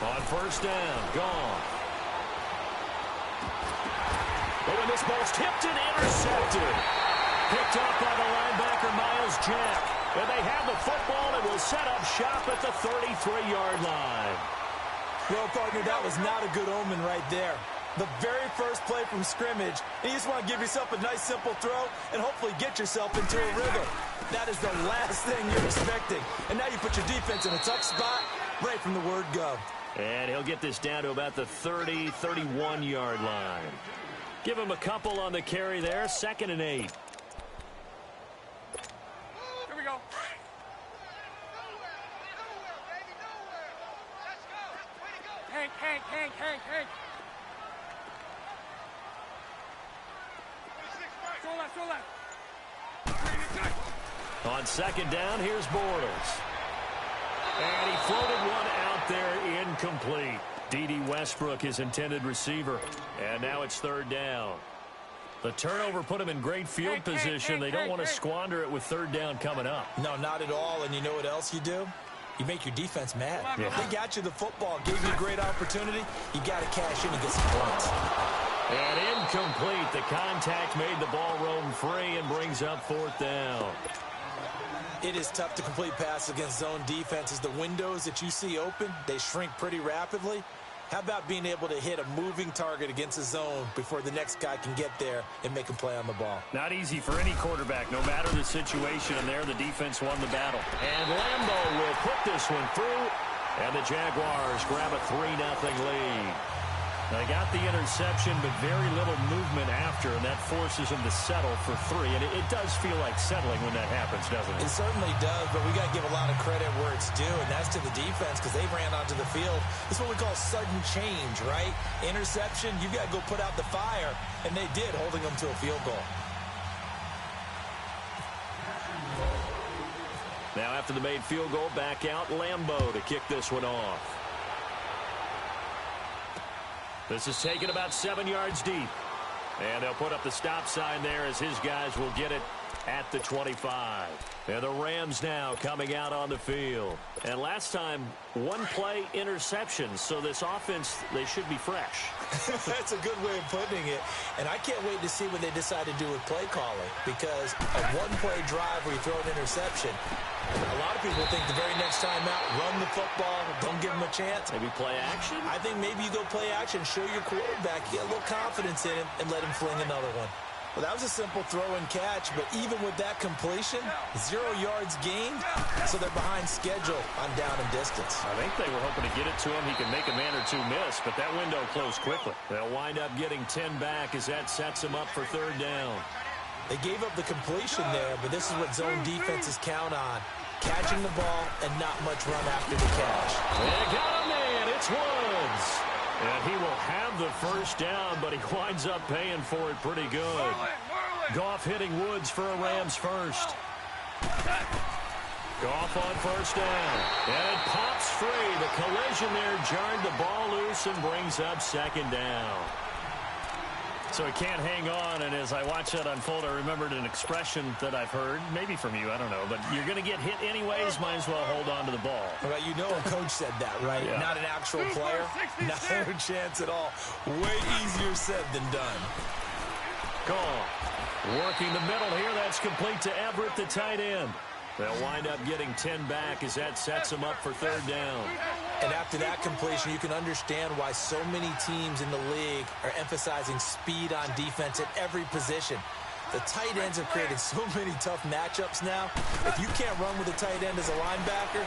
On first down, gone. But when this ball's tipped and intercepted. Picked off by the linebacker, Miles Jack. And they have the football and will set up shop at the 33-yard line. Well, partner, that was not a good omen right there. The very first play from scrimmage, and you just want to give yourself a nice, simple throw and hopefully get yourself into a rhythm. That is the last thing you're expecting. And now you put your defense in a tough spot right from the word go. And he'll get this down to about the 30, 31-yard line. Give him a couple on the carry there, 2nd and 8. Hank. Go left. On 2nd down, here's Bortles. And he floated one out there incomplete. D.D. Westbrook, his intended receiver. And now it's 3rd down. The turnover put him in great field position. They don't want to squander it with 3rd down coming up. No, not at all. And you know what else you do? You make your defense mad. Yeah. They got you the football, gave you a great opportunity. You got to cash in and get some points. And incomplete. The contact made the ball roam free and brings up 4th down. It is tough to complete passes against zone defenses. The windows that you see open, they shrink pretty rapidly. How about being able to hit a moving target against a zone before the next guy can get there and make a play on the ball? Not easy for any quarterback, no matter the situation, and there the defense won the battle. And Lambeau will put this one through, and the Jaguars grab a 3-0 lead. They got the interception, but very little movement after, and that forces them to settle for 3. And it does feel like settling when that happens, doesn't it? It certainly does, but we got to give a lot of credit where it's due, and that's to the defense because they ran onto the field. This is what we call sudden change, right? Interception, you got to go put out the fire, and they did, holding them to a field goal. Now after the made field goal, back out Lambeau to kick this one off. This is taken about 7 yards deep. And they'll put up the stop sign there as his guys will get it at the 25. And the Rams now coming out on the field. And last time, 1 play interception. So this offense, they should be fresh. That's a good way of putting it. And I can't wait to see what they decide to do with play calling. Because a 1-play drive where you throw an interception, a lot of people think the very next time out, run the football, don't give them a chance. Maybe play action? I think maybe you go play action, show your quarterback, get a little confidence in him, and let him fling another one. Well, that was a simple throw and catch, but even with that completion, 0 yards gained, so they're behind schedule on down and distance. I think they were hoping to get it to him. He can make a man or two miss, but that window closed quickly. They'll wind up getting 10 back as that sets them up for 3rd down. They gave up the completion there, but this is what zone defenses count on. Catching the ball and not much run after the catch. They got a man. It's Woods. And he will have the 1st down, but he winds up paying for it pretty good. Goff hitting Woods for a Rams first. Goff on 1st down. And it pops free. The collision there jarred the ball loose and brings up 2nd down. So he can't hang on, and as I watch that unfold, I remembered an expression that I've heard, maybe from you, I don't know, but you're going to get hit anyways, might as well hold on to the ball. Well, you know a coach said that, right? Yeah. Not an actual player. No chance at all. Way easier said than done. Call. Working the middle here, that's complete to Everett, the tight end. They'll wind up getting 10 back as that sets them up for 3rd down. And after that completion, you can understand why so many teams in the league are emphasizing speed on defense at every position. The tight ends have created so many tough matchups now. If you can't run with a tight end as a linebacker,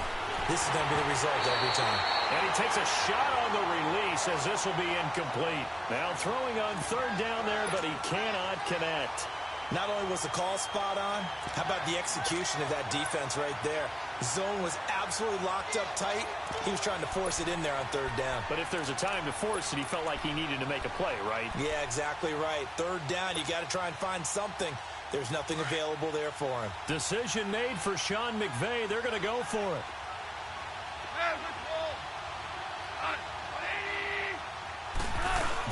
this is going to be the result every time. And he takes a shot on the release as this will be incomplete. Now throwing on 3rd down there, but he cannot connect. Not only was the call spot on, how about the execution of that defense right there? Zone was absolutely locked up tight. He was trying to force it in there on 3rd down. But if there's a time to force it, he felt like he needed to make a play, right? Yeah, exactly right. 3rd down, you got to try and find something. There's nothing available there for him. Decision made for Sean McVay. They're going to go for it.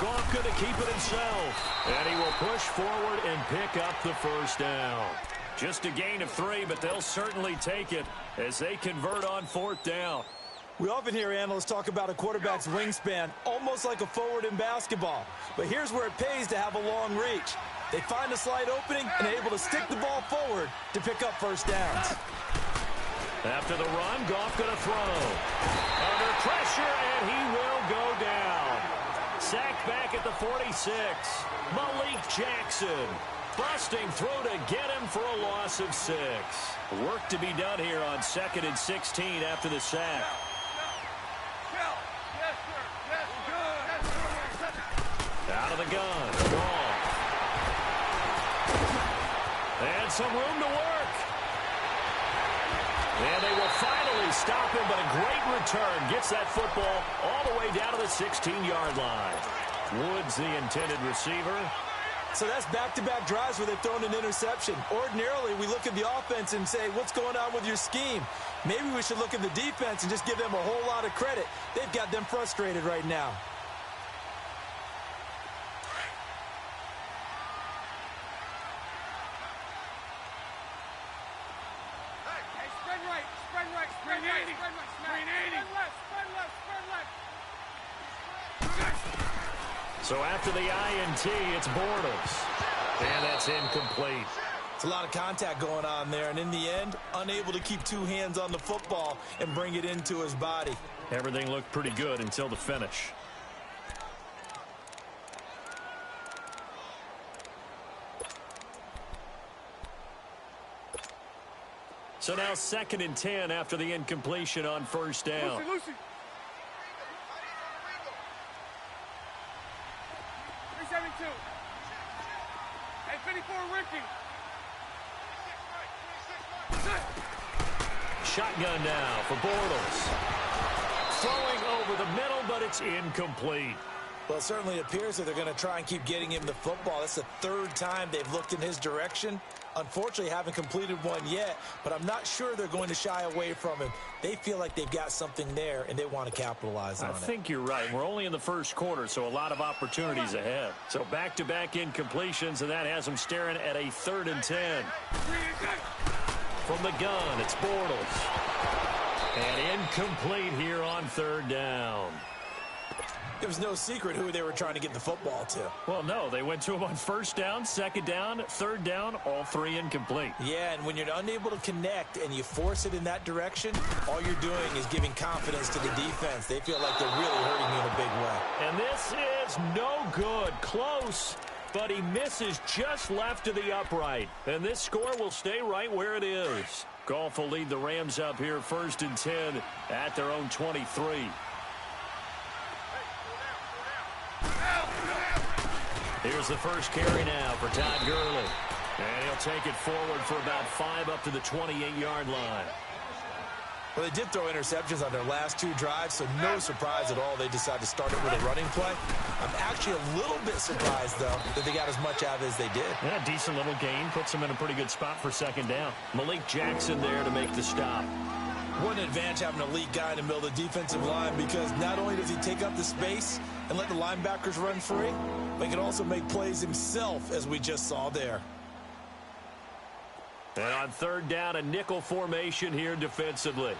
Goff going to keep it himself. And he will push forward and pick up the 1st down. Just a gain of 3, but they'll certainly take it as they convert on 4th down. We often hear analysts talk about a quarterback's wingspan, almost like a forward in basketball. But here's where it pays to have a long reach. They find a slight opening and are able to stick the ball forward to pick up first downs. After the run, Goff going to throw. Under pressure, and he will go down. Sacked back at the 46. Malik Jackson busting through to get him for a loss of 6. Work to be done here on 2nd and 16 after the sack. Out of the gun. Goff. And some room to work. And they will finally stop him, but a great return. Gets that football all the way down to the 16-yard line. Woods, the intended receiver. So that's back-to-back drives where they've thrown an interception. Ordinarily, we look at the offense and say, what's going on with your scheme? Maybe we should look at the defense and just give them a whole lot of credit. They've got them frustrated right now. So after the INT, it's Bortles. And that's incomplete. It's a lot of contact going on there, and in the end, unable to keep two hands on the football and bring it into his body. Everything looked pretty good until the finish. So now 2nd and 10 after the incompletion on first down. Lucy. 372. And 54 Ricky. Shotgun now for Bortles. Throwing over the middle, but it's incomplete. Well, it certainly appears that they're going to try and keep getting him the football. That's the 3rd time they've looked in his direction. Unfortunately, haven't completed one yet, but I'm not sure they're going to shy away from him. They feel like they've got something there, and they want to capitalize on it. I think you're right. We're only in the first quarter, so a lot of opportunities ahead. So back-to-back incompletions, and that has them staring at a 3rd and 10. From the gun, it's Bortles. And incomplete here on 3rd down. It was no secret who they were trying to get the football to. Well, no, they went to him on 1st down, 2nd down, 3rd down, all 3 incomplete. Yeah, and when you're unable to connect and you force it in that direction, all you're doing is giving confidence to the defense. They feel like they're really hurting you in a big way. And this is no good. Close, but he misses just left of the upright. And this score will stay right where it is. Goff will lead the Rams up here 1st and 10 at their own 23. Here's the first carry now for Todd Gurley. And he'll take it forward for about 5 up to the 28-yard line. Well, they did throw interceptions on their last 2 drives, so no surprise at all they decided to start it with a running play. I'm actually a little bit surprised, though, that they got as much out of it as they did. Yeah, decent little gain. Puts them in a pretty good spot for 2nd down. Malik Jackson there to make the stop. What an advantage having an elite guy in the middle of the defensive line, because not only does he take up the space and let the linebackers run free, but he can also make plays himself, as we just saw there. And on 3rd down, a nickel formation here defensively.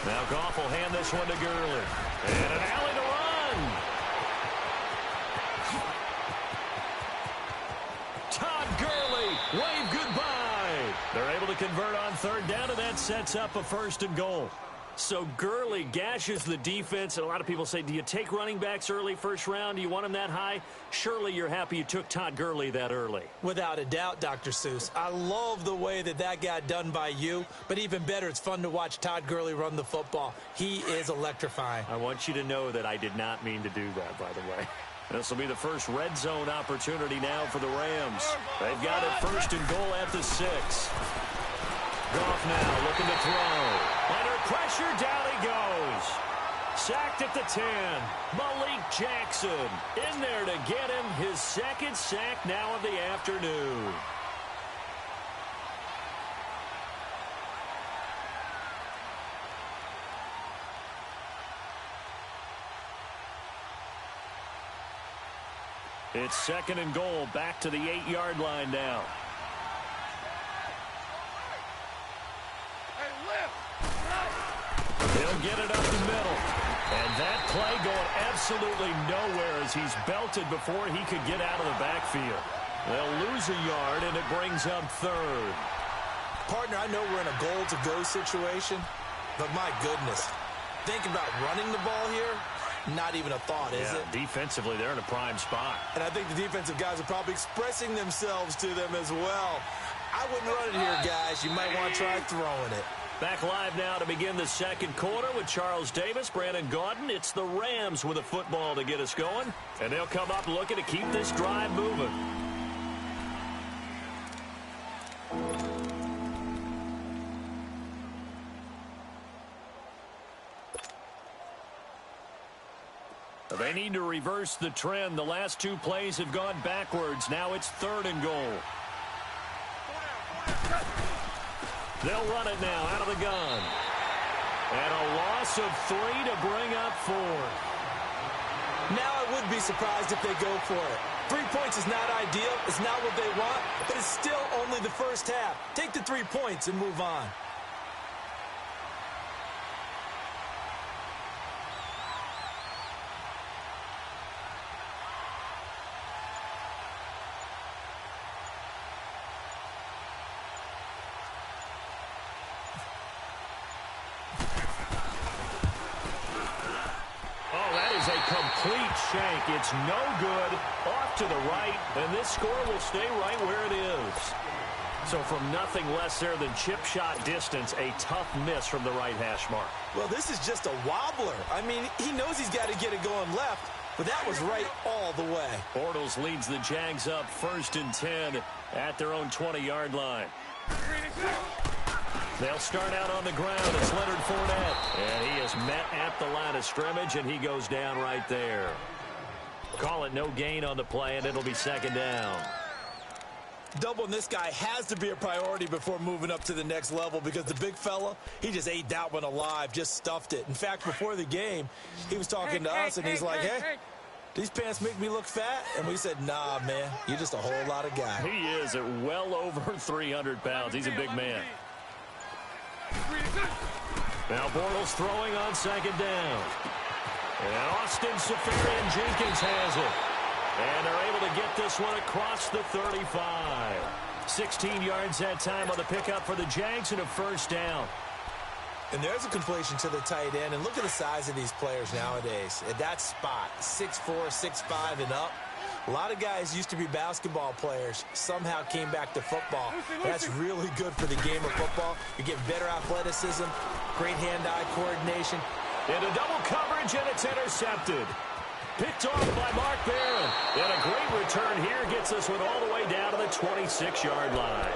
Now Goff will hand this one to Gurley. And an alley to run. Todd Gurley, wave goodbye. They're able to convert on 3rd down, and that sets up a 1st and goal. So Gurley gashes the defense, and a lot of people say, do you take running backs early 1st round? Do you want them that high? Surely you're happy you took Todd Gurley that early. Without a doubt, Dr. Seuss. I love the way that got done by you, but even better, it's fun to watch Todd Gurley run the football. He is electrifying. I want you to know that I did not mean to do that, by the way. This will be the first red zone opportunity now for the Rams. They've got it 1st and goal at the 6. Goff now looking to throw. Under pressure, down he goes. Sacked at the 10. Malik Jackson in there to get him his 2nd sack now of the afternoon. It's 2nd and goal, back to the 8-yard line now. absolutely nowhere as he's belted before he could get out of the backfield. They'll lose a yard, and it brings up third. Partner, I know we're in a goal-to-go situation, but my goodness, think about running the ball here. Not even a thought, is it? Defensively, they're in a prime spot. And I think the defensive guys are probably expressing themselves to them as well. I wouldn't run it here, guys. You might want to try throwing it. Back live now to begin the second quarter with Charles Davis, Brandon Gaudin. It's the Rams with a football to get us going, and they'll come up looking to keep this drive moving. They need to reverse the trend. The last two plays have gone backwards. Now it's 3rd and goal. They'll run it now out of the gun. And a loss of 3 to bring up 4. Now I would be surprised if they go for it. 3 points is not ideal. It's not what they want, but it's still only the first half. Take the 3 points and move on. Complete shank. It's no good. Off to the right, and this score will stay right where it is. So from nothing less there than chip shot distance, a tough miss from the right hash mark. Well, this is just a wobbler. I mean, he knows he's got to get it going left, but that was right all the way. Bortles leads the Jags up 1st and 10 at their own 20-yard line. They'll start out on the ground. It's Leonard Fournette. And he is met at the line of scrimmage, and he goes down right there. Call it no gain on the play, and it'll be 2nd down. Doubling this guy has to be a priority before moving up to the next level because the big fella, he just ate that one alive, just stuffed it. In fact, before the game, he was talking to us, and he's like, hey, these pants make me look fat? And we said, nah, man, you're just a whole lot of guy. He is at well over 300 pounds. He's a big man. Now Bortles throwing on 2nd down. And Austin Seferian-Jenkins has it. And they're able to get this one across the 35. 16 yards that time on the pickup for the Jags and a 1st down. And there's a completion to the tight end. And look at the size of these players nowadays. At that spot, 6'4", 6'5", and up. A lot of guys used to be basketball players, somehow came back to football. That's really good for the game of football. You get better athleticism, great hand-eye coordination. Into double coverage, and it's intercepted. Picked off by Mark Barron. And a great return here gets us one all the way down to the 26-yard line.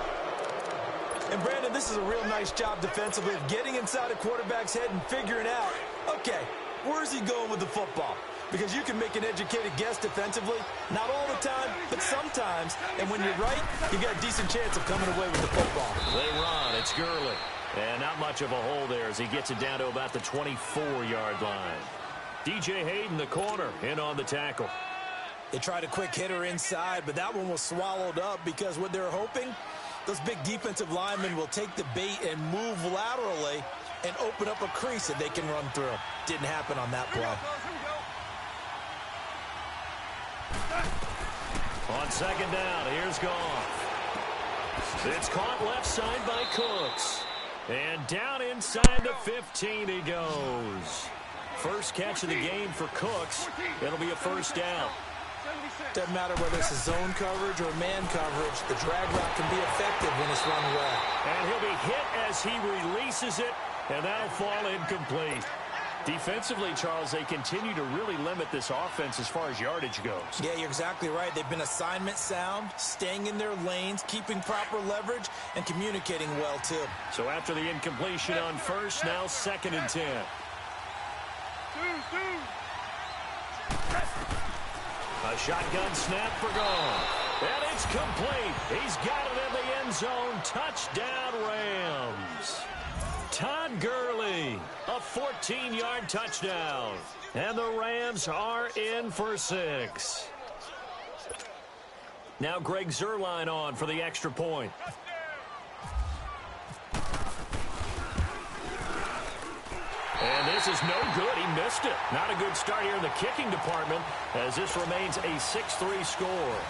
And, Brandon, this is a real nice job defensively of getting inside a quarterback's head and figuring out, okay, where's he going with the football? Because you can make an educated guess defensively. Not all the time, but sometimes. And when you're right, you got a decent chance of coming away with the football. They run. It's Gurley. And not much of a hole there as he gets it down to about the 24-yard line. DJ Hayden, the corner, in on the tackle. They tried a quick hitter inside, but that one was swallowed up because what they're hoping, those big defensive linemen will take the bait and move laterally and open up a crease that they can run through. Didn't happen on that play. On 2nd down, here's Goff. It's caught left side by Cooks. And down inside the 15 he goes. First catch of the game for Cooks. It'll be a 1st down. Doesn't matter whether it's a zone coverage or man coverage. The drag route can be effective when it's run well. And he'll be hit as he releases it, and that'll fall incomplete. Defensively, Charles, they continue to really limit this offense as far as yardage goes. Yeah, you're exactly right. They've been assignment sound, staying in their lanes, keeping proper leverage, and communicating well, too. So after the incompletion on 1st, now 2nd and 10. A shotgun snap for Goff. And it's complete. He's got it in the end zone. Touchdown, Rams. Todd Gurley, a 14-yard touchdown. And the Rams are in for 6. Now Greg Zuerlein on for the extra point. And this is no good. He missed it. Not a good start here in the kicking department as this remains a 6-3 score.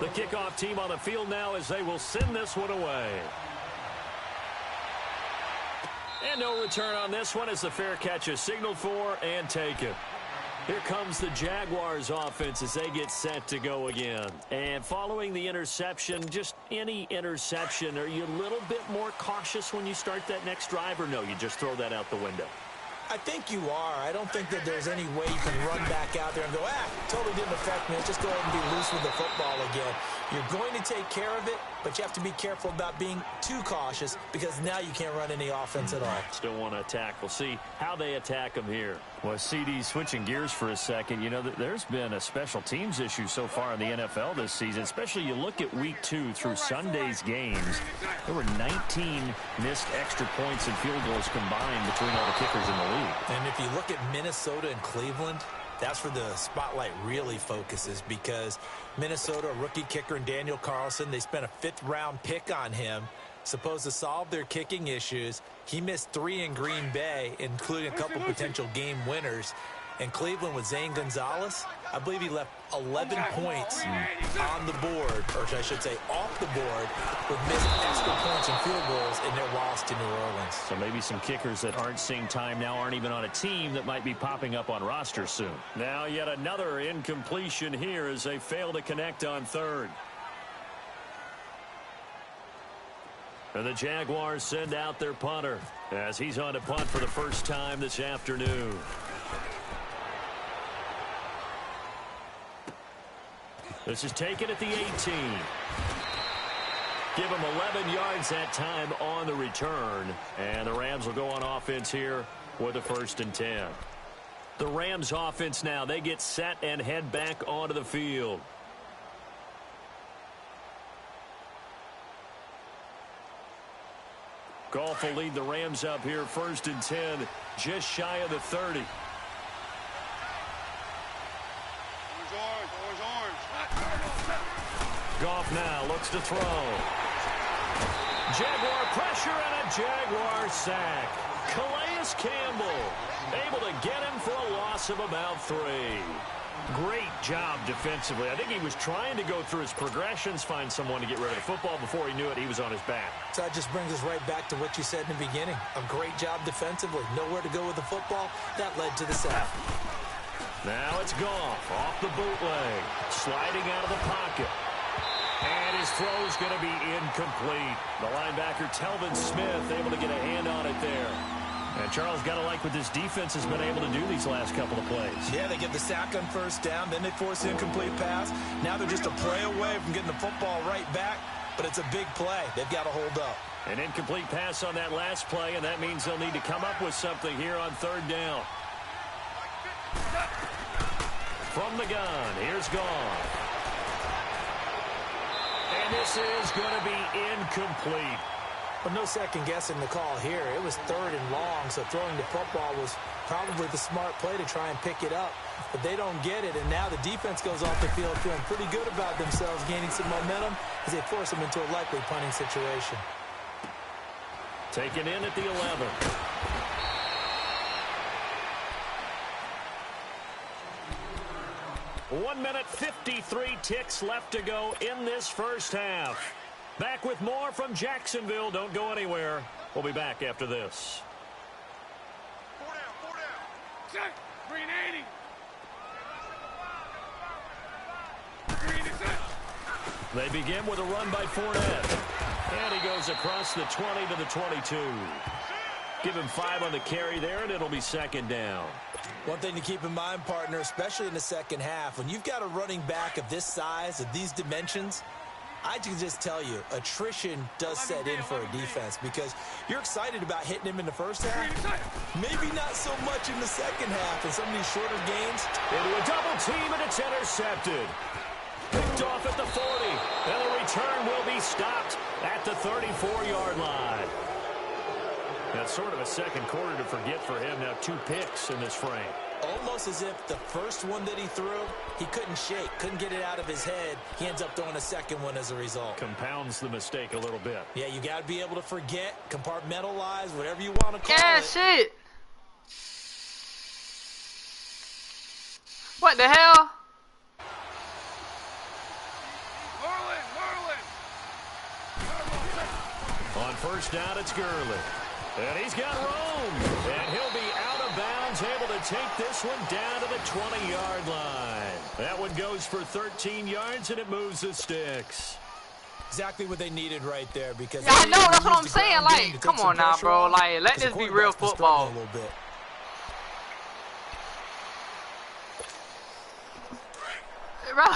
The kickoff team on the field now as they will send this one away. And no return on this one as the fair catch is signaled for and taken. Here comes the Jaguars offense as they get set to go again. And following the interception, just any interception, are you a little bit more cautious when you start that next drive, or no, you just throw that out the window? I think you are. I don't think that there's any way you can run back out there and go, totally didn't affect me. Let's just go ahead and be loose with the football again. You're going to take care of it, but you have to be careful about being too cautious because now you can't run any offense at all. Still want to attack. We'll see how they attack them here. Well, CD, switching gears for a second, you know, there's been a special teams issue so far in the NFL this season, especially you look at week 2 through Sunday's games. There were 19 missed extra points and field goals combined between all the kickers in the league. And if you look at Minnesota and Cleveland, that's where the spotlight really focuses because Minnesota, a rookie kicker in Daniel Carlson, they spent a 5th-round pick on him, supposed to solve their kicking issues. He missed 3 in Green Bay, including a couple potential game winners. And Cleveland with Zane Gonzalez, I believe he left 11 points on the board, or I should say off the board, with missed extra points and field goals in their loss to New Orleans. So maybe some kickers that aren't seeing time now aren't even on a team that might be popping up on rosters soon. Now yet another incompletion here as they fail to connect on 3rd. And the Jaguars send out their punter as he's on to punt for the first time this afternoon. This is taken at the 18. Give him 11 yards that time on the return. And the Rams will go on offense here with a 1st and 10. The Rams offense now, they get set and head back onto the field. Goff will lead the Rams up here 1st and 10, just shy of the 30. Goff now looks to throw. Jaguar pressure and a Jaguar sack. Calais Campbell able to get him for a loss of about 3. Great job defensively. I think he was trying to go through his progressions, find someone to get rid of the football. Before he knew it, he was on his back. So that just brings us right back to what you said in the beginning. A great job defensively. Nowhere to go with the football. That led to the sack. Now it's Goff off the bootleg. Sliding out of the pocket. And his throw's going to be incomplete. The linebacker, Telvin Smith, able to get a hand on it there. And Charles, got to like what this defense has been able to do these last couple of plays. Yeah, they get the sack on 1st down, then they force an incomplete pass. Now they're just a play away from getting the football right back, but it's a big play. They've got to hold up. An incomplete pass on that last play, and that means they'll need to come up with something here on 3rd down. From the gun, here's Goff. And this is going to be incomplete. But no second guessing the call here. It was 3rd and long, so throwing the football was probably the smart play to try and pick it up. But they don't get it, and now the defense goes off the field feeling pretty good about themselves, gaining some momentum as they force them into a likely punting situation. Taken in at the 11. One minute, 53 ticks left to go in this first half. Back with more from Jacksonville. Don't go anywhere. We'll be back after this. 4 down. Check. Green 80. Green is it. They begin with a run by Fournette. And he goes across the 20 to the 22. Give him 5 on the carry there, and it'll be 2nd down. One thing to keep in mind, partner, especially in the second half, when you've got a running back of this size, of these dimensions, I can just tell you, attrition does set in for a defense because you're excited about hitting him in the first half. Maybe not so much in the second half in some of these shorter games. Into a double team, and it's intercepted. Picked off at the 40. And the return will be stopped at the 34-yard line. That's sort of a second quarter to forget for him. Now 2 picks in this frame. Almost as if the first one that he threw, he couldn't shake, couldn't get it out of his head. He ends up throwing a second one as a result. Compounds the mistake a little bit. Yeah, you got to be able to forget, compartmentalize, whatever you want to call it. Yeah, shit. What the hell? On first down, it's Gurley. And he's got room. And he'll be out of bounds, able to take this one down to the 20-yard line. That one goes for 13 yards, and it moves the sticks. Exactly what they needed right there. Because yeah, I know, that's what I'm saying. Like, come on now, bro. Like, let this be real football. A little bit. Bro.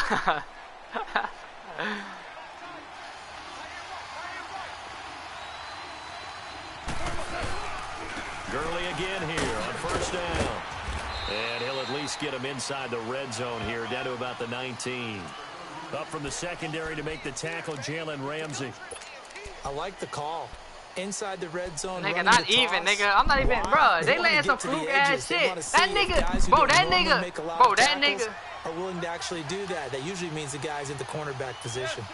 Gurley again here on first down. And he'll at least get him inside the red zone here, down to about the 19. Up from the secondary to make the tackle, Jalen Ramsey. I like the call. Inside the red zone. Nigga, not even, nigga. I'm not even, bro. They letting some fluke ass shit. That nigga, bro, that nigga. Are willing to actually do that. That usually means the guy's in the cornerback position.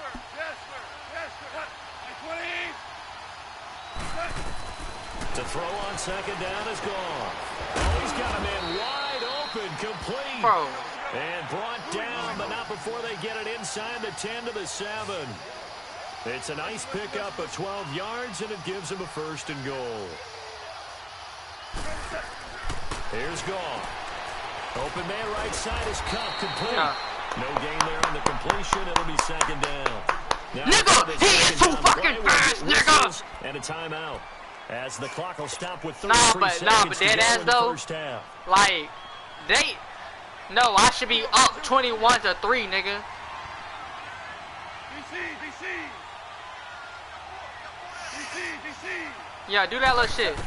To throw on second down is gone. Oh, he's got him in wide open, complete. Bro. And brought down, but not before they get it inside the 10 to the 7. It's a nice pickup of 12 yards, and it gives him a first and goal. Here's Goff. Open man right side is Cup, complete. No gain there on the completion. It'll be second down. Now, nigga, he is too fucking fast, nigga. And a timeout. As the clock will stop with 33 seconds but dead ass though. Like, I should be up 21-3, nigga. Yeah, do that little shit.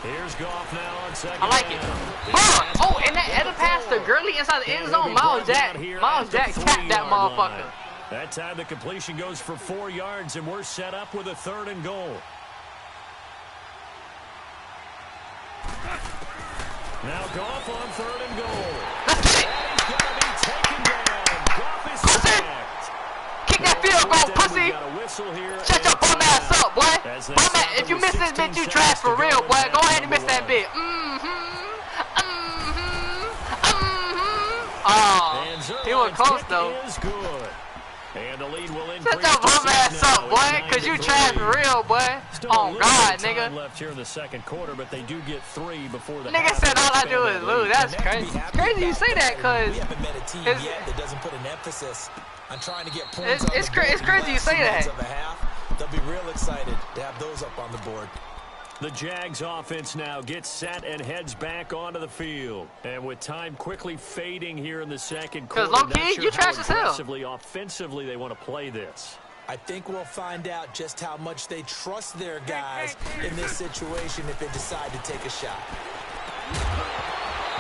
Here's Goff now on second. I like it. Oh, and that other pass to Gurley inside the end zone. Miles Jack tapped that motherfucker. That time the completion goes for 4 yards, and we're set up with a 3rd and goal. Now Goff on 3rd and goal. Let's get it. And he's going to be taken down. Goff is sacked. Kick that field goal, pussy. Shut your bum ass up, boy. Bum ass. If you miss this bitch, you trash for real, boy. Go ahead and miss that bit. Oh, he was close though. And the lead will increase. Shut your bum ass up, boy, cause you trash for real, boy. Oh God, nigga. Left here in the second quarter, but they do get 3 before the nigga said all I do is lose. That's crazy. Crazy you say that, cause we haven't met a team yet that doesn't put an emphasis on trying to get points. It's crazy you say that. They'll be real excited to have those up on the board. The Jags offense now gets set and heads back onto the field. And with time quickly fading here in the second quarter, because low-key, you trash as hell. Offensively, they want to play this. I think we'll find out just how much they trust their guys in this situation if they decide to take a shot.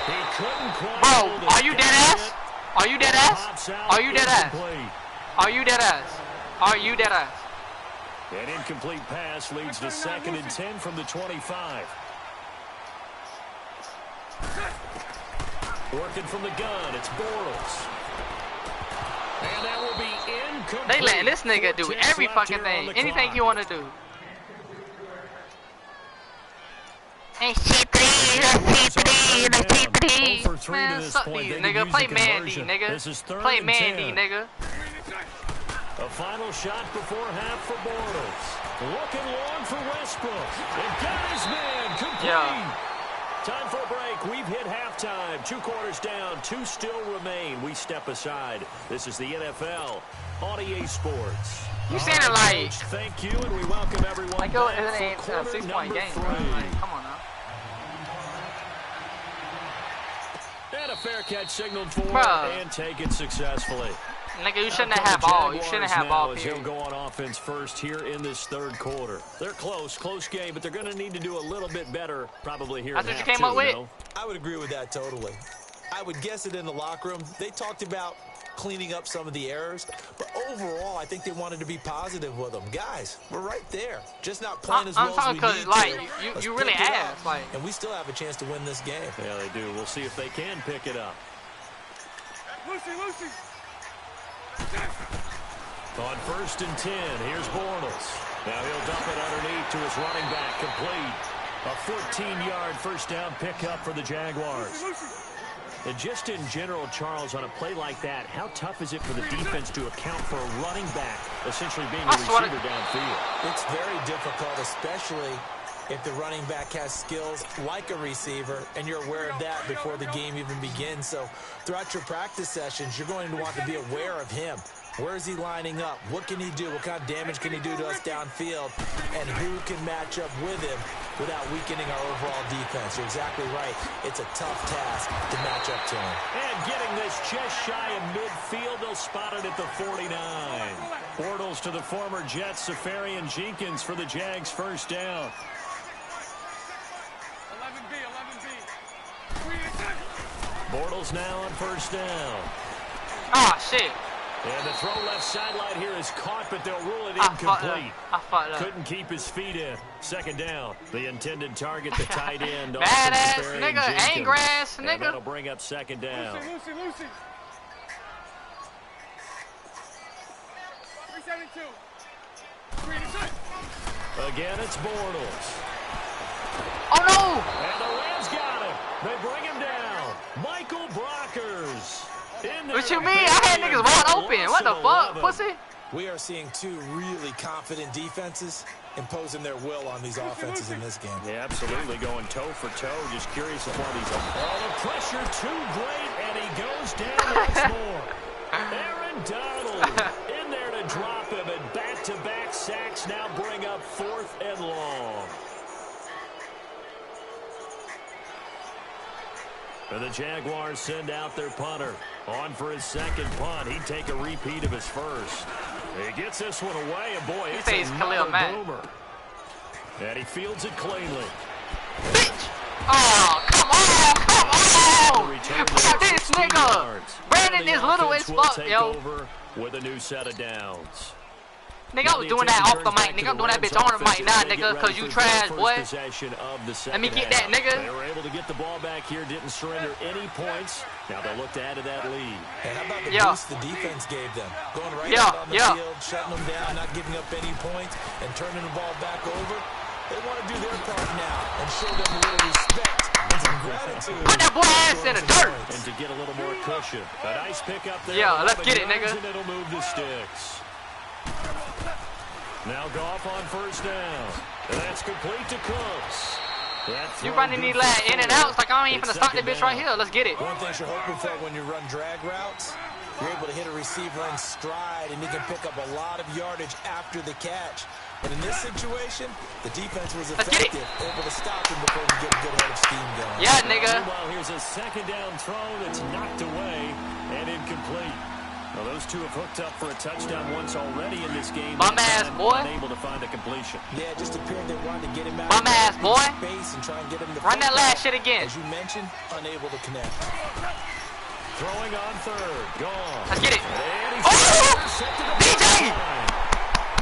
He couldn't quite. Bro, are you dead ass? Are you dead ass? Are you dead ass? Are you dead ass? Are you dead ass? An incomplete pass leads to 2nd and 10 from the 25. Working from the gun, it's Bortles. And that will be incomplete. They letting this nigga do every fucking thing. Anything you want to do. Hey, man, suck these, nigga. Play Mandy, nigga. Play Mandy, nigga. A final shot before half for Bortles. Looking long for Westbrook. And got his man complete. Yeah. Time for a break. We've hit halftime. 2 quarters down. 2 still remain. We step aside. This is the NFL on EA Sports. You saying it like... Thank you, and we welcome everyone like, back it ain't for a 6-point game, bro. Like, come on now. And a fair catch signaled for and taken successfully. Nigga, you shouldn't have ball. You shouldn't have ball, period. He'll go on offense first here in this 3rd quarter. They're close game, but they're going to need to do a little bit better probably here. That's what you came up with? I would agree with that totally. I would guess it in the locker room. They talked about cleaning up some of the errors. But overall, I think they wanted to be positive with them. Guys, we're right there. Just not playing as well as we need to. You really asked. Like, and we still have a chance to win this game. Yeah, they do. We'll see if they can pick it up. Lucy. On 1st and 10, here's Bortles. Now he'll dump it underneath to his running back, complete. A 14-yard first down pickup for the Jaguars. And just in general, Charles, on a play like that, how tough is it for the defense to account for a running back essentially being a receiver downfield? It's very difficult, especially if the running back has skills like a receiver, and you're aware of that before the game even begins. So throughout your practice sessions, you're going to want to be aware of him. Where is he lining up? What can he do? What kind of damage can he do to us downfield? And who can match up with him without weakening our overall defense? You're exactly right. It's a tough task to match up to him. And getting this just shy of midfield, they'll spot it at the 49. Bortles to the former Jets, Safarian Jenkins for the Jags first down. 11B. Bortles now on first down. oh, shit. And the throw left sideline here is caught, but they'll rule it incomplete. I fucked up. Couldn't keep his feet in. Second down. The intended target, the tight end. Badass nigga, ain't grass And nigga. that'll bring up second down. Lucy. 372. Again, it's Bortles. Oh, no. And the Rams got him. They bring him down. Michael Brockers. What you mean? I had niggas wide open. What the fuck, pussy? We are seeing two really confident defenses imposing their will on these offenses in this game. Yeah, absolutely. Going toe for toe. Just curious of why these are. Oh, the pressure too great, and he goes down once more. Aaron Donald in there to drop him, and back-to-back sacks now bring up 4th and long. And the Jaguars send out their punter. On for his second punt. He'd take a repeat of his first. He gets this one away, and boy, it's another boomer. And he fields it cleanly. Bitch! Oh, come on! Fuck this nigga! Brandon is little as fuck, yo. With a new set of downs. Nigga, I was doing that off the mic. Nigga, I'm doing that bitch on the mic now, nigga, because you trash, boy. Let me get that, nigga. They were able to get the ball back here, didn't surrender any points. Now they'll look to add to that lead. And how about the boost the defense gave them? Going right out on the field, shutting them down, not giving up any points, and turning the ball back over. They want to do their part now and show them a little respect and some gratitude. Put that boy ass in the dirt. And to get a little more cushion. A nice pickup there. Yeah, let's get it, nigga. And it'll move the sticks. Now Goff on first down. And that's complete to Cooks. You running these lad in and outs like I ain't finna stop that bitch right here. Let's get it. One thing you're hoping for when you run drag routes, you're able to hit a receiver in stride and he can pick up a lot of yardage after the catch. But in this situation, the defense was effective, able to stop him before we get a good head of steam going. Yeah, nigga. Meanwhile, here's a second down throw that's knocked away and incomplete. Well, those two have hooked up for a touchdown once already in this game. Bum ass boy. Unable to find a completion. Yeah, it just appeared they wanted to get him out bum ass boy. Space and try and get him to run that last shit again. As you mentioned, unable to connect. Throwing on third. Gone. Let's get it. Oh! DJ!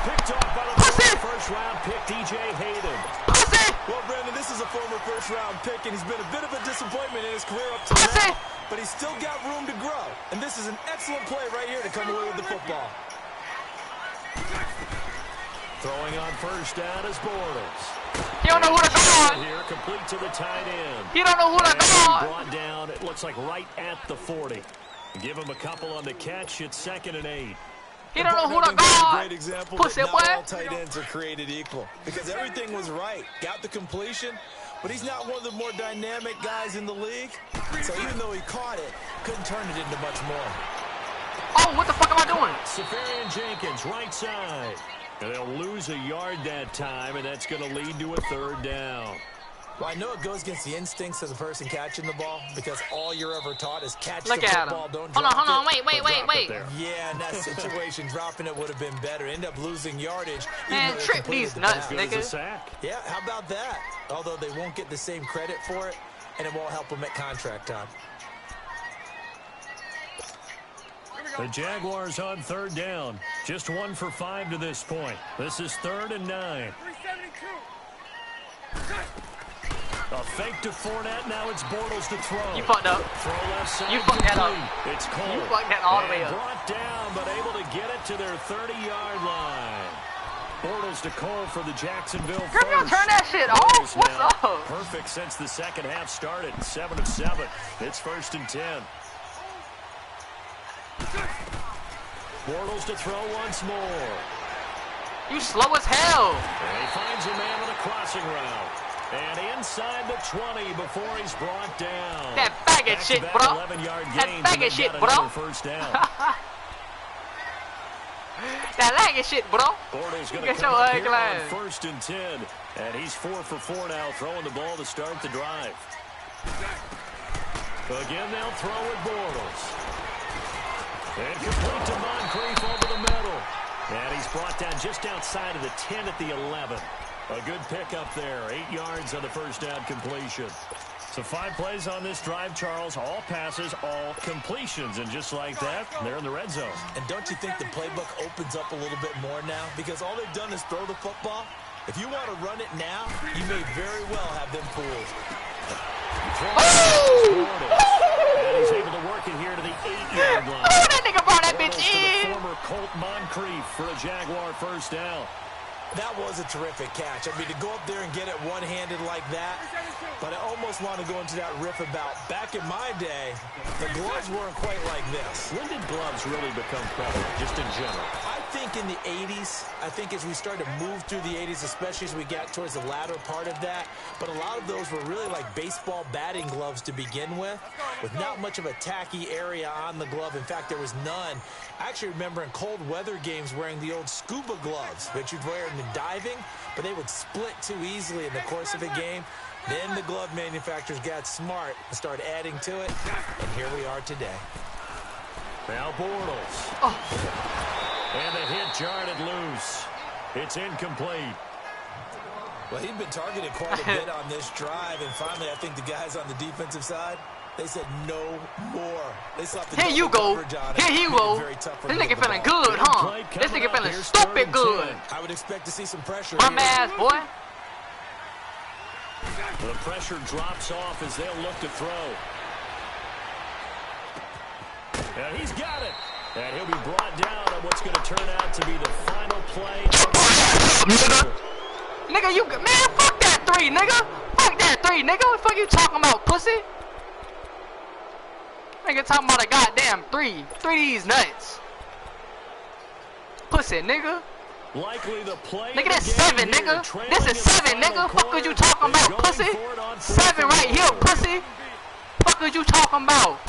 Picked off by the first-round pick, DJ Hayden. Well, Brandon, this is a former first-round pick, and he's been a bit of a disappointment in his career up to now. But he's still got room to grow. And this is an excellent play right here to come away with the football. Throwing on first down is Bortles. He don't know who to guard. Here, complete to the tight end. He don't know who to guard. Brought down, it looks like right at the 40. Give him a couple on the catch. It's 2nd and 8. He don't know who to guard. Great example Pussy that boy. not all tight ends are created equal. Because everything was right. Got the completion, but he's not one of the more dynamic guys in the league. So even though he caught it, couldn't turn it into much more. Oh, what the fuck am I doing? Safarian Jenkins, right side. And they'll lose a yard that time, and that's going to lead to a 3rd down. Well, I know it goes against the instincts of the person catching the ball because all you're ever taught is catch Look the at football, him. don't Hold drop on, it. wait. Yeah, in that situation, dropping it would have been better. End up losing yardage. Man, trip these nuts, nigga. Sack. Yeah, how about that? Although they won't get the same credit for it, and it won't help them at contract time. The Jaguars on 3rd down. Just 1 for 5 to this point. This is 3rd and 9. 372. A fake to Fournette. Now it's Bortles to throw. You fucked up. Throw left side. You fucked that up. It's Cole. You fucked that all the way up. Brought down, but able to get it to their 30-yard line. Bortles to Cole for the Jacksonville Girl, you first. turn that shit off. What's Now, up? perfect since the second half started. 7 of 7. It's 1st and 10. Bortles to throw once more. You slow as hell. And he finds a man on a crossing route. And inside the 20 before he's brought down. That faggot shit, bro. 11-yard That gain. faggot shit, bro. First down. That lagging shit, bro. Bortles going to Get come your up leg here on line. 1st and 10. And he's 4 for 4 now, throwing the ball to start the drive. Again, they'll throw it Bortles. And complete to Moncrief over the middle. And he's brought down just outside of the 10 at the 11. A good pickup there. 8 yards on the first down completion. So 5 plays on this drive, Charles. All passes, all completions. And just like that, they're in the red zone. And don't you think the playbook opens up a little bit more now? Because all they've done is throw the football. If you want to run it now, you may very well have them fooled. Oh! And he's able to work it here to the 8-yard line. Oh, that nigga brought that bitch To the in. former Colt Moncrief for a Jaguar first down. That was a terrific catch. I mean, to go up there and get it one-handed like that, but I almost want to go into that riff about back in my day, the gloves weren't quite like this. When did gloves really become prevalent, just in general? I think in the 80s, I think as we started to move through the 80s, especially as we got towards the latter part of that, but a lot of those were really like baseball batting gloves to begin with not much of a tacky area on the glove. In fact, there was none. I actually remember in cold weather games wearing the old scuba gloves that you'd wear in the diving, but they would split too easily in the course of a game. Then the glove manufacturers got smart and started adding to it, and here we are today. Now Bortles. Oh. And the hit jarred it loose. It's incomplete. Well, he'd been targeted quite a bit on this drive, and finally I think the guys on the defensive side, they said no more. They slapped the Here you go. Here you go. This nigga feeling good, huh? This nigga feeling stupid good. I would expect to see some pressure. Bum ass boy. The pressure drops off as they'll look to throw. And he's got it. And he'll be brought down on what's going to turn out to be the final play. Nigga, you man, fuck that 3, nigga. Fuck that 3, nigga. What the fuck you talking about, pussy? Nigga talking about a goddamn 3. 3 these nuts. Pussy, nigga. Likely the play. Nigga, that's 7, nigga. This is 7, nigga. Fuck is you talking about, pussy? 7 right here, pussy. Fuck is you talking about?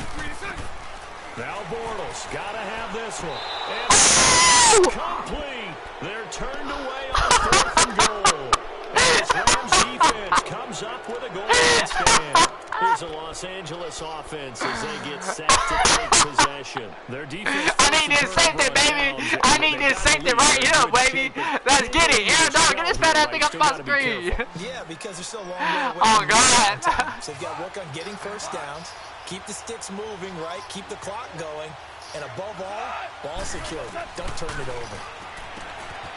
Now Bortles gotta have this one. And complete. They're turned away on 4th and goal. And this Rams defense comes up with a goal line stand. Here's a Los Angeles offense as they get set to take possession. Their defense. I need this safety, baby. I need this safety right here, baby. Let's get it. Aaron, dog, get this fat ass thing up my screen. Yeah, because they're still a long way away. Oh, God. So they've got to work on getting first downs, keep the sticks moving, right? Keep the clock going, and above all, ball security. Don't turn it over.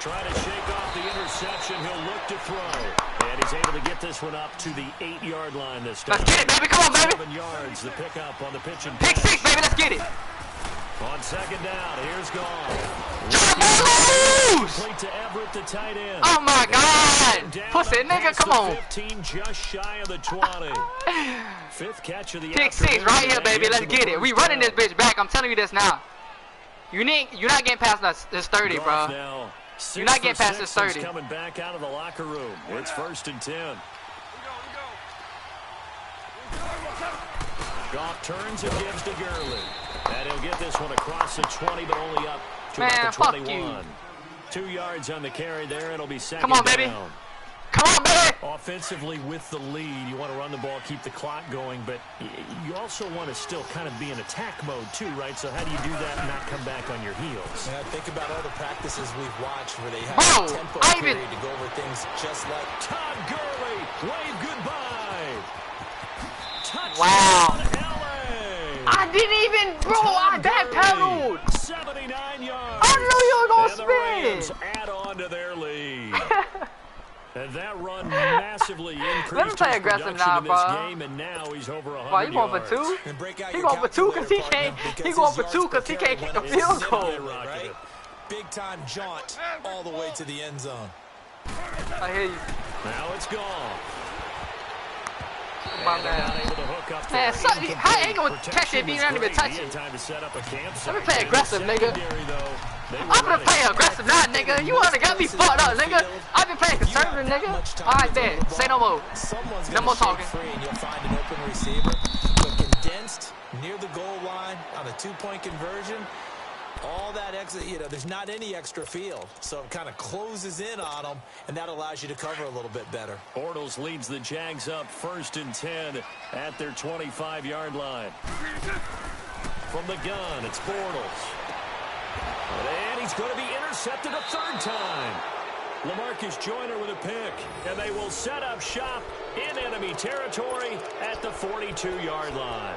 Trying to shake off the interception. He'll look to throw. And he's able to get this one up to the 8-yard line this time. Let's get it, baby. Come on, baby. 7 yards, the pickup on the pitch and Pick pass. 6, baby. Let's get it. On 2nd down, here's gone. Loose. Complete to Everett, the tight end. Oh, my God. Down Pussy, up nigga, past come the on. 15, just shy of the 20. 5th catch of the Pick 6 afternoon. right here, baby. Let's Here's the get it. We first running this down. bitch back. I'm telling you this now. You're not getting past this 30, Goff bro. now. You're not getting past 6 this for 6 30. coming back out of the locker room. It's 1st and 10. Goff turns and gives to Gurley. And he'll get this one across the 20, but only up to Man, about the fuck 21. you. 2 yards on the carry there. It'll be 2nd Come on, baby. down. Come on, baby. Offensively with the lead, you want to run the ball, keep the clock going, but you also want to still kind of be in attack mode too, right? So how do you do that and not come back on your heels? And I think about all the practices we've watched where they have Bro, a tempo I even- period to go over things just like Todd Gurley, wave goodbye. Touchdown, Wow. LA. I didn't even, bro. I backpedaled. run massively increased. Let him play aggressive now, bro. Game, and now he's over 100 Why, he going for two? He going for two because he can't. He going for two because he can't kick the field goal. Right? Big time jaunt all the way to the end zone. I hear you. Now it's gone. My man. Man, how ain't gonna catch it if you don't even touch it? Let me play aggressive, nigga. I'm gonna play aggressive now, nigga. You wanna got me fucked up, nigga. I've been playing conservative, nigga. Alright, then. Say no more. No more talking. And you'll find an open receiver, but condensed near the goal line on a 2-point conversion. All that extra, you know, there's not any extra field, so it kind of closes in on them, and that allows you to cover a little bit better. Bortles leads the Jags up 1st and 10 at their 25-yard line. From the gun, it's Bortles. And he's going to be intercepted a 3rd time. LaMarcus Joyner with a pick, and they will set up shop in enemy territory at the 42-yard line.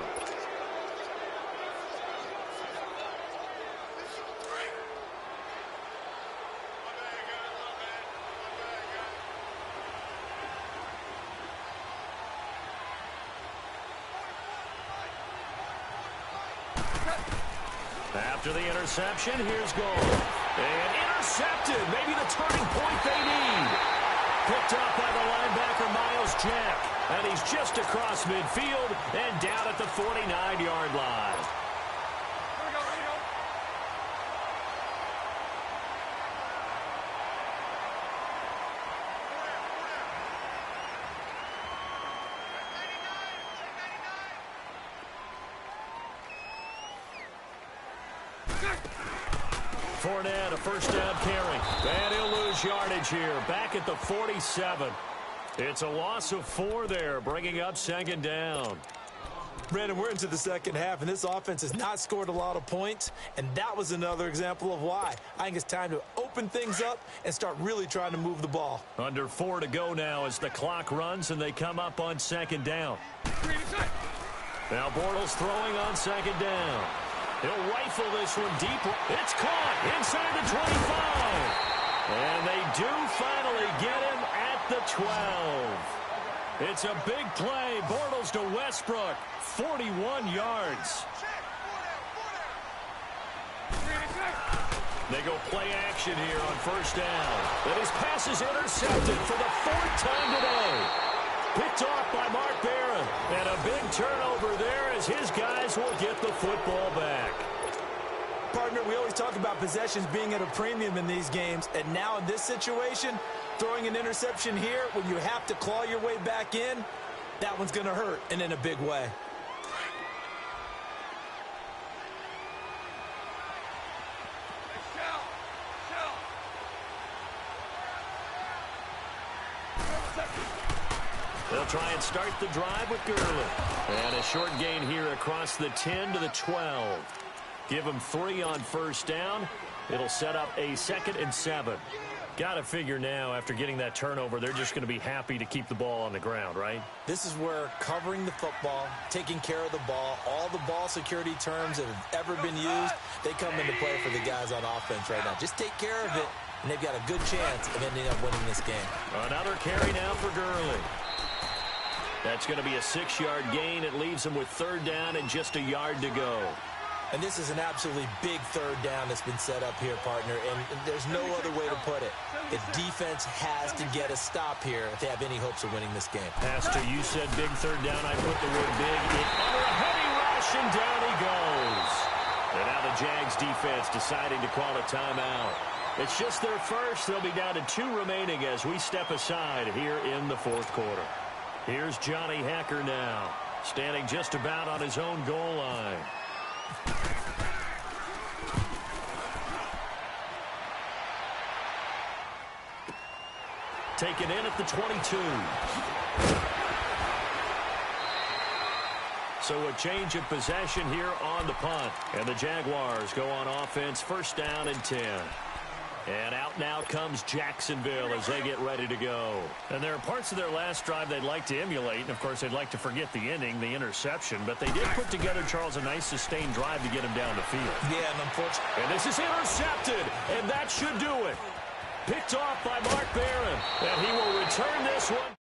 After the interception, here's goal. And intercepted. Maybe the turning point they need. Picked up by the linebacker, Miles Jack. And he's just across midfield and down at the 49-yard line. Fournette, a 1st down carry. And he'll lose yardage here. Back at the 47. It's a loss of 4 there, bringing up 2nd down. Brandon, we're into the 2nd half, and this offense has not scored a lot of points, and that was another example of why. I think it's time to open things up and start really trying to move the ball. Under 4 to go now as the clock runs, and they come up on 2nd down. Now Bortles throwing on 2nd down. He'll rifle this one deep. It's caught inside the 25. And they do finally get him at the 12. It's a big play. Bortles to Westbrook. 41 yards. They go play action here on 1st down. And his pass is intercepted for the 4th time today. Picked off by Mark Barron. And a big turnover there as his guys will get the football back. Partner, we always talk about possessions being at a premium in these games. And now in this situation, throwing an interception here when you have to claw your way back in, that one's going to hurt, and in a big way. They'll try and start the drive with Gurley. And a short gain here across the 10 to the 12. Give them 3 on 1st down. It'll set up a 2nd and 7. Got to figure now, after getting that turnover, they're just going to be happy to keep the ball on the ground, right? This is where covering the football, taking care of the ball, all the ball security terms that have ever been used, they come into play for the guys on offense right now. Just take care of it, and they've got a good chance of ending up winning this game. Another carry now for Gurley. That's going to be a 6-yard gain. It leaves them with 3rd down and just a yard to go. And this is an absolutely big 3rd down that's been set up here, partner, and there's no other way to put it. The defense has to get a stop here if they have any hopes of winning this game. Pastor, you said big 3rd down. I put the word big in under a heavy rush, and down he goes. And now the Jags defense deciding to call a timeout. It's just their first. They'll be down to 2 remaining as we step aside here in the 4th quarter. Here's Johnny Hacker now, standing just about on his own goal line. Taken in at the 22. So a change of possession here on the punt. And the Jaguars go on offense, 1st down and 10. And out now comes Jacksonville as they get ready to go. And there are parts of their last drive they'd like to emulate. And, of course, they'd like to forget the inning, the interception. But they did put together, Charles, a nice sustained drive to get him down the field. Yeah, and unfortunately. And this is intercepted. And that should do it. Picked off by Mark Barron. And he will return this one.